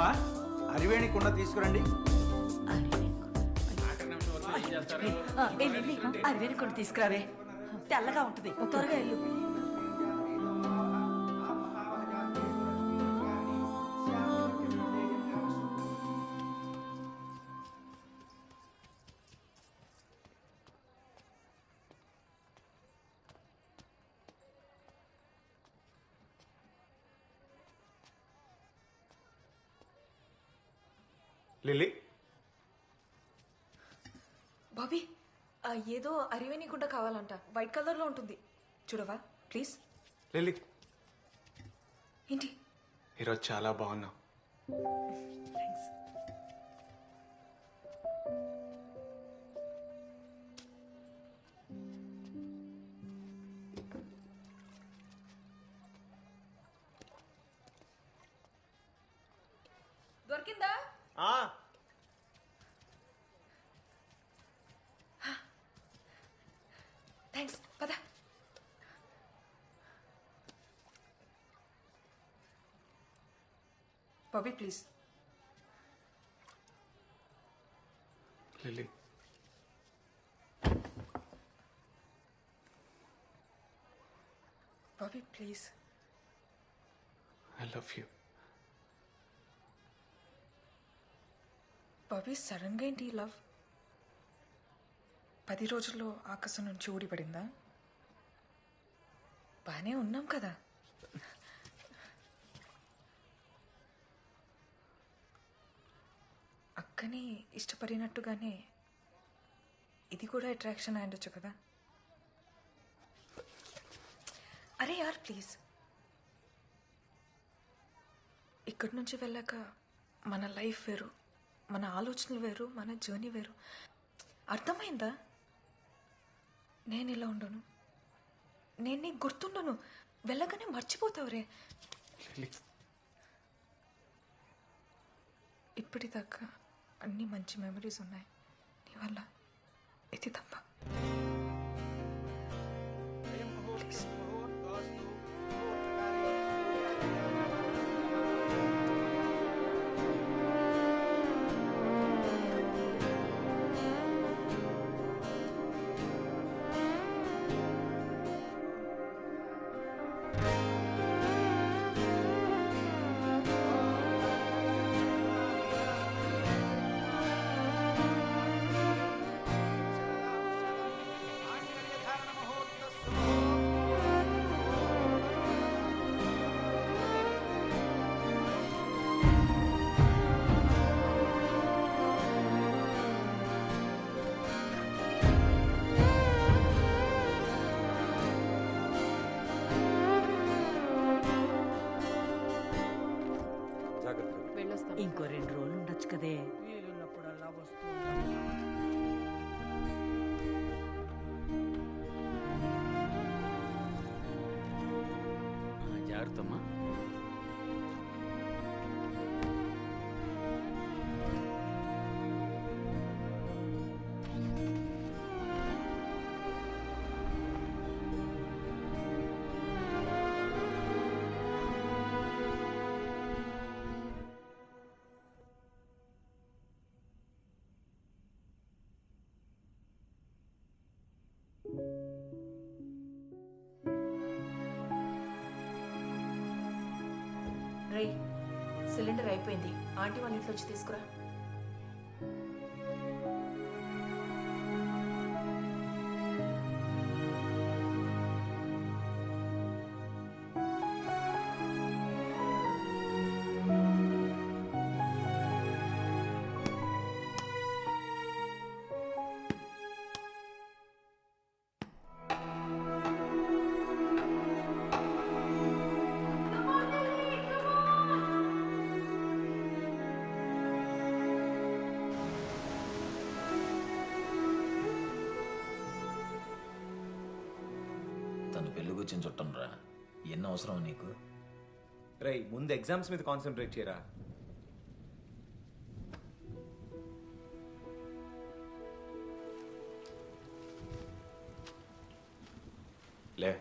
అమ్మా అరివేణి కుండ తీసుకురండి. అరివేణి కుండ తీసుకురావే, తెల్లగా ఉంటుంది, త్వరగా వెళ్ళు. లిల్లీ, బాబీ ఏదో అరివేణి గుడ్డ కావాలంట, వైట్ కలర్ లో ఉంటుంది, చూడవా ప్లీజ్. లిల్లీ, ఏంటి? ఈరోజు చాలా బాగున్నావు. థ్యాంక్స్. దొరికిందా? థ్యాంక్స్, పద. Bobby please. Lily, Bobby please. I love you. Bobby sudden గా ఏంటి లవ్? 10 రోజుల్లో ఆకాశం నుంచి ఊడిపడిందా? బానే ఉన్నాం కదా. అక్కని ఇష్టపడినట్టుగానే ఇది కూడా అట్రాక్షన్ అయ్యుండొచ్చు కదా. అరే యార్ ప్లీజ్. ఇక్కడి నుంచి వెళ్ళాక మన లైఫ్ వేరు, మన ఆలోచనలు వేరు, మన జర్నీ వేరు. అర్థమైందా? నేను ఇలా ఉండను, నేను నీకు గుర్తుండను, వెళ్ళగానే మర్చిపోతావురే. ఇప్పటిదాకా అన్ని మంచి మెమరీస్ ఉన్నాయి, నీ వల్ల ఇది తప్ప. ప్లీజ్. ఇంకో 2 రోజులు ఉండొచ్చు కదే. వీలున్నప్పుడల్లా వస్తూ జాగ్రత్తమ్మా. రే, సిలిండర్ అయిపోయింది, ఆంటీ వాళ్ళ ఇంట్లో వచ్చి తీసుకురా. తను పెళ్లి కూర్చొని చుట్టంరా, ఎన్ని అవసరం నీకు? రై, ముందు ఎగ్జామ్స్ మీద కాన్సన్ట్రేట్ చేయరా. లే,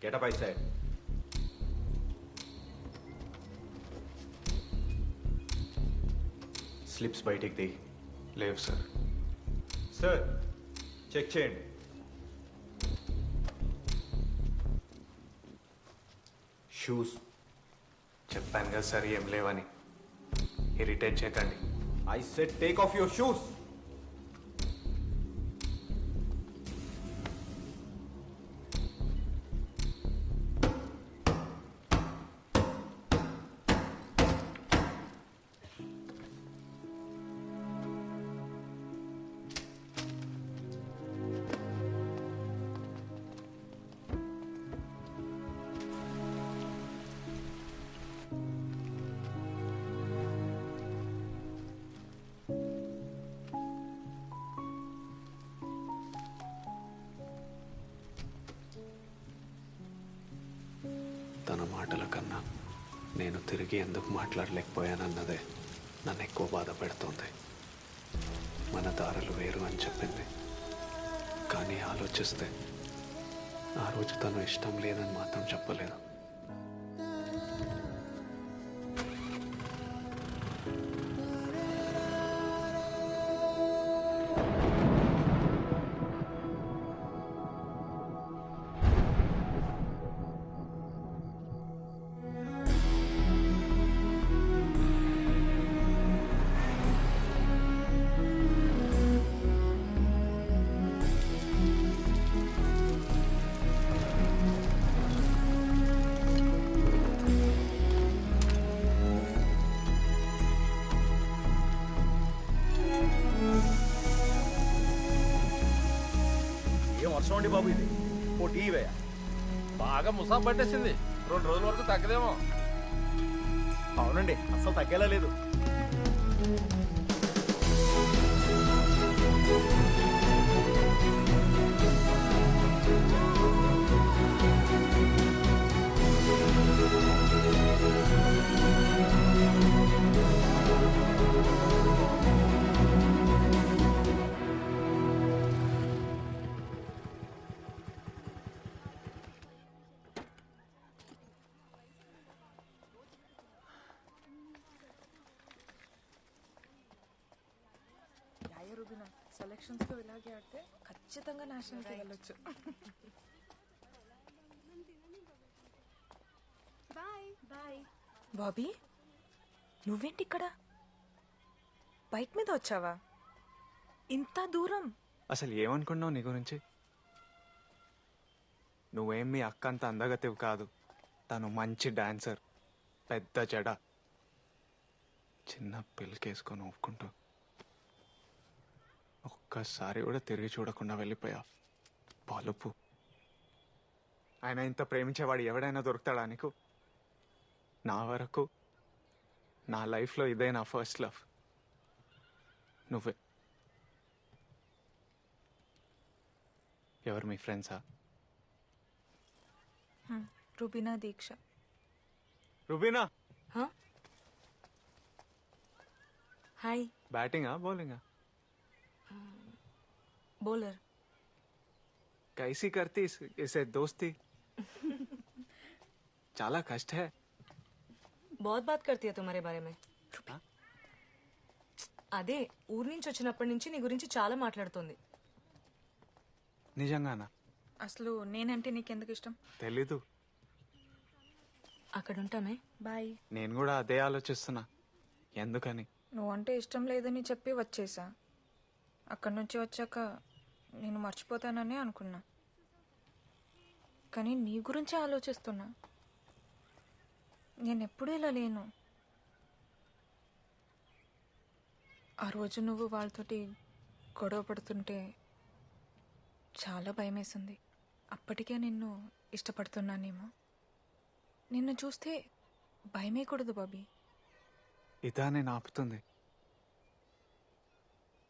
గెటప్ ఐ సైడ్. స్లిప్స్ బయటికి తీ. లేవు సార్. సార్ చెక్ చేయండి. షూస్. చెప్పాను కదా సార్ ఏం లేవని. ఇరిటేట్ చేయకండి. I said take off your shoes. తన మాటల కన్నా నేను తిరిగి ఎందుకు మాట్లాడలేకపోయానన్నదే నన్ను ఎక్కువ బాధ పెడుతోంది. మన దారులు వేరు అని చెప్పింది, కానీ ఆలోచిస్తే ఆ రోజు తను ఇష్టం లేదని మాత్రం చెప్పలేదు. ఏం వర్షం అండి బాబు ఇది? ఓ టీ వేయ. బాగా ముసా పట్టేసింది. 2 రోజుల వరకు తగ్గదేమో. అవునండి, అస్సలు తగ్గేలా లేదు. రుబినా సెలక్షన్స్లో ఇలాగే ఆడితే ఖచ్చితంగా నేషనల్కి వెళ్ళొచ్చు. బాబీ, నువ్వేంటి ఇక్కడ? బైక్ మీద వచ్చావా? ఇంత దూరం? అసలు ఏమనుకున్నావు నీ గురించి? నువ్వేం మీ అక్క అంత అందగతివి కాదు. తను మంచి డాన్సర్, పెద్ద జడ, చిన్న పిల్లకేసుకొని ఒప్పుకుంటూ ఒక్కసారి కూడా తిరిగి చూడకుండా వెళ్ళిపోయా. పాలుపు. ఆయన ఇంత ప్రేమించేవాడు ఎవడైనా దొరుకుతాడా నీకు? నా వరకు నా లైఫ్లో ఇదే నా ఫస్ట్ లవ్, నువ్వే. ఎవరు మీ ఫ్రెండ్సా? రుబినా దీక్ష. రుబీనా, हाय. బ్యాటింగా బౌలింగా? बॉलर. कैसी करती इसे दोस्ती? చాలా కష్ట है. बहुत बात करती है तुम्हारे बारे में. అదే ఊరు నుంచి వచ్చినప్పటి నుంచి నీ గురించి చాలా మాట్లాడుతుంది. నిజంగానా? అసలు నేనంటే నీకెందుకు ఇష్టం? తెలీదు. అక్కడ ఉంటామే. బాయ్. నేను కూడా అదే ఆలోచిస్తున్నా, ఎందుకని. నువ్వంటే ఇష్టం లేదని చెప్పి వచ్చేసా. అక్కడి నుంచి వచ్చాక నేను మర్చిపోతానని అనుకున్నా, కానీ నీ గురించి ఆలోచిస్తున్నా. నేను ఎప్పుడూ ఇలా లేను. ఆ రోజు నువ్వు వాళ్ళతోటి గొడవ పడుతుంటే చాలా భయమేసింది. అప్పటికే నిన్ను ఇష్టపడుతున్నానేమో. నిన్ను చూస్తే భయమే కూడదు బాబీ. ఇదా నేను ఆపుతుంది?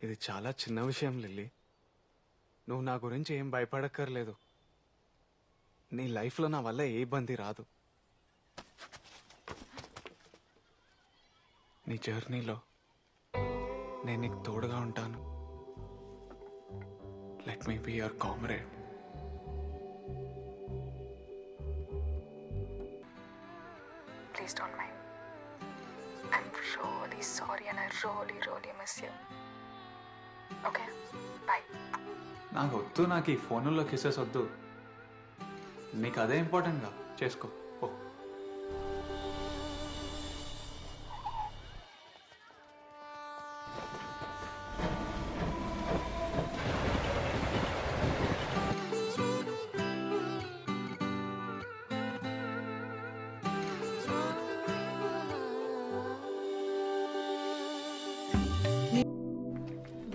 ఇది చాలా చిన్న విషయం లిల్లీ. నువ్వు నా గురించి ఏం భయపడక్కర్లేదు. నీ లైఫ్లో నా వల్ల ఏ ఇబ్బంది రాదు. నీ జర్నీలో నేను నీకు తోడుగా ఉంటాను. Let me be your comrade. Please don't mind. I'm really sorry and I really miss you. Okay, bye. నాకు వద్దు, నాకు ఈ ఫోన్లో కిసెస్ వద్దు. నీకు అదే ఇంపార్టెంట్గా చేసుకో. ఓ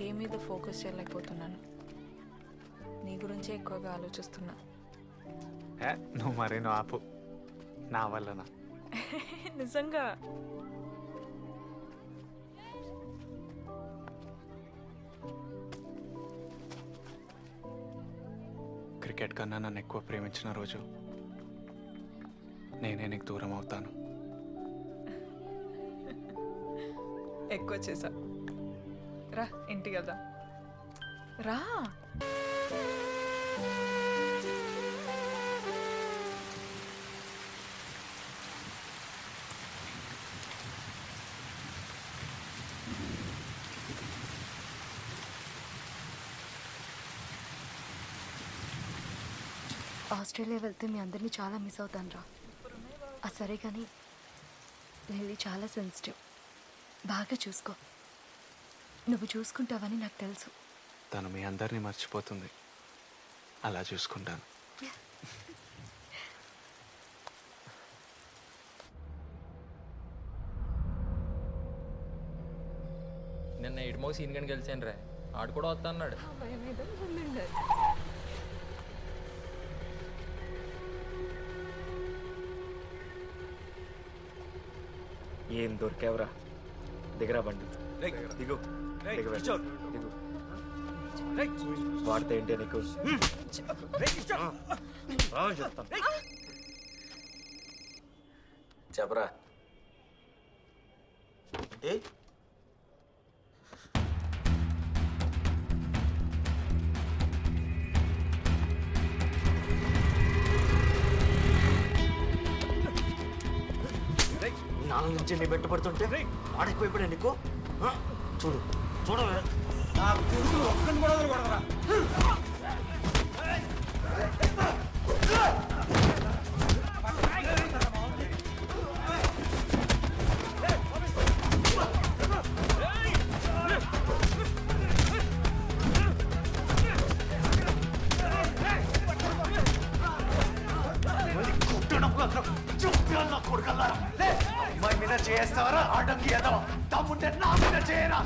గేమ్ మీద ఫోకస్ చేయలేకపోతున్నాను. నీ గురించే ఎక్కువగా ఆలోచిస్తున్నా. నువ్వు మరేనో ఆపు, నా వల్లనా? నిజంగా క్రికెట్ కన్నా నన్ను ఎక్కువ ప్రేమించిన రోజు నేనే నీకు దూరం అవుతాను. ఎక్కువ చేసా. రా ఇంటికి వెళ్దాం. రా. ఆస్ట్రేలియా వెళ్తే మీ అందరినీ చాలా మిస్ అవుతాను రా. సరే కానీ లిల్లీ చాలా సెన్సిటివ్, బాగా చూసుకో. నువ్వు చూసుకుంటావని నాకు తెలుసు. తను మీ అందరినీ మర్చిపోతుంది, అలా చూసుకుంటాను. నిన్న ఇటుమో సీన్ గని గెలిచాను రా, ఆడు కూడా వస్తా అన్నాడు. ఏం దొరికావురా? దిగరా బండి. దిగు దిగు దిగు. వాడితే ఏంటి నీకు? చెప్తాను. చెప్పరా. నాలుగు నుంచి నీ పెట్టుబడుతుంటే ఆడెక్కువైపోయా నీకు. చూడు చూడు, నా కొడుకు ఒక్కని కూడా వదలకూడదురా. అమ్మాయి మీద చేస్తావరా? ఆటంకి ఏదో తమ్ముంటే నా మీద చేయరా.